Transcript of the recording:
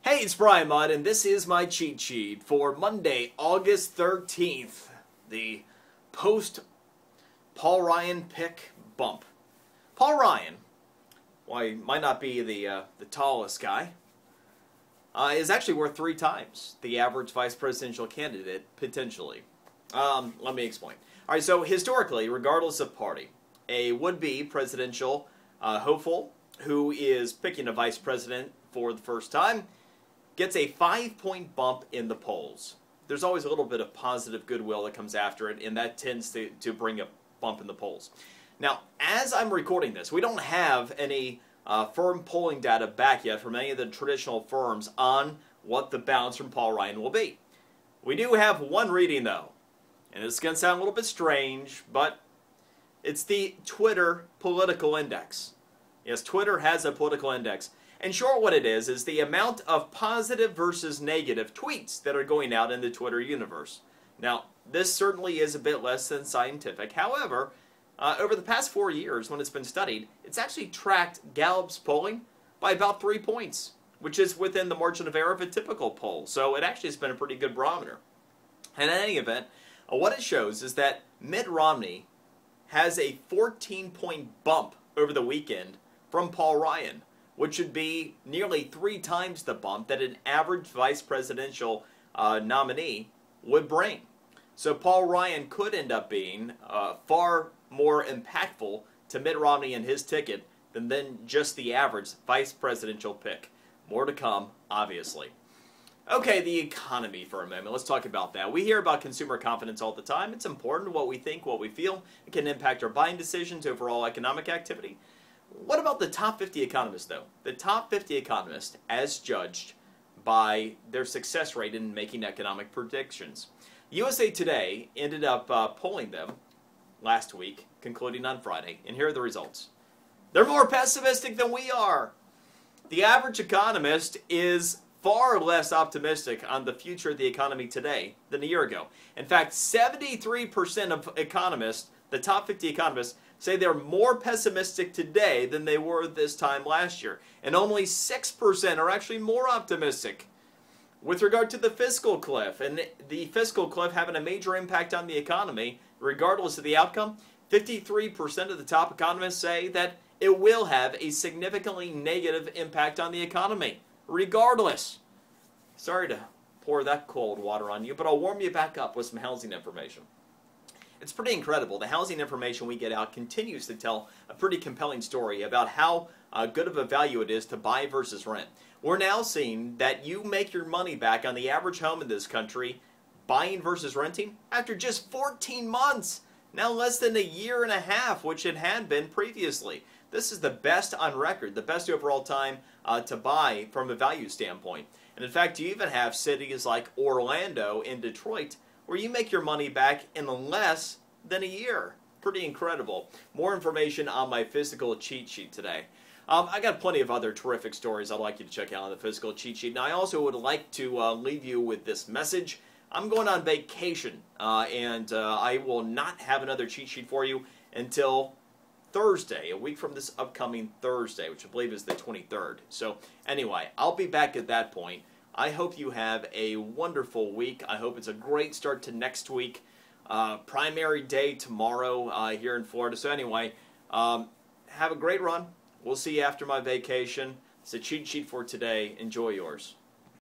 Hey, it's Brian Mudd, and this is my cheat sheet for Monday, August 13th, the post-Paul Ryan pick bump. Paul Ryan, while he might not be the tallest guy, is actually worth 3 times the average vice presidential candidate, potentially. Let me explain. All right, so historically, regardless of party, a would-be presidential hopeful who is picking a vice president for the first time gets a 5-point bump in the polls. There's always a little bit of positive goodwill that comes after it, and that tends to bring a bump in the polls. Now, as I'm recording this, we don't have any firm polling data back yet from any of the traditional firms on what the bounce from Paul Ryan will be. We do have one reading, though, and it's going to sound a little bit strange, but it's the Twitter political index. Yes, Twitter has a political index. In short, what it is the amount of positive versus negative tweets that are going out in the Twitter universe. Now, this certainly is a bit less than scientific. However, over the past 4 years, when it's been studied, it's actually tracked Gallup's polling by about 3 points, which is within the margin of error of a typical poll. So it actually has been a pretty good barometer. And in any event, what it shows is that Mitt Romney has a 14-point bump over the weekend from Paul Ryan, which would be nearly 3 times the bump that an average vice presidential nominee would bring. So Paul Ryan could end up being far more impactful to Mitt Romney and his ticket than just the average vice presidential pick. More to come, obviously. Okay, the economy for a moment. Let's talk about that. We hear about consumer confidence all the time. It's important what we think, what we feel. It can impact our buying decisions, overall economic activity. What about the top 50 economists, though? The top 50 economists, as judged by their success rate in making economic predictions. USA Today ended up polling them last week, concluding on Friday, and here are the results. They're more pessimistic than we are. The average economist is far less optimistic on the future of the economy today than a year ago. In fact, 73% of economists, the top 50 economists, say they're more pessimistic today than they were this time last year. And only 6% are actually more optimistic. With regard to the fiscal cliff, and the fiscal cliff having a major impact on the economy, regardless of the outcome, 53% of the top economists say that it will have a significantly negative impact on the economy, regardless. Sorry to pour that cold water on you, but I'll warm you back up with some housing information. It's pretty incredible. The housing information we get out continues to tell a pretty compelling story about how good of a value it is to buy versus rent. We're now seeing that you make your money back on the average home in this country, buying versus renting, after just 14 months. Now less than a year and a half, which it had been previously. This is the best on record, the best overall time to buy from a value standpoint. And in fact, you even have cities like Orlando and Detroit where you make your money back in less than a year. Pretty incredible. More information on my physical cheat sheet today. I got plenty of other terrific stories I'd like you to check out on the physical cheat sheet. Now, I also would like to leave you with this message. I'm going on vacation, and I will not have another cheat sheet for you until Thursday, a week from this upcoming Thursday, which I believe is the 23rd. So anyway, I'll be back at that point. I hope you have a wonderful week. I hope it's a great start to next week. Primary day tomorrow here in Florida. So anyway, have a great run. We'll see you after my vacation. It's a cheat sheet for today. Enjoy yours.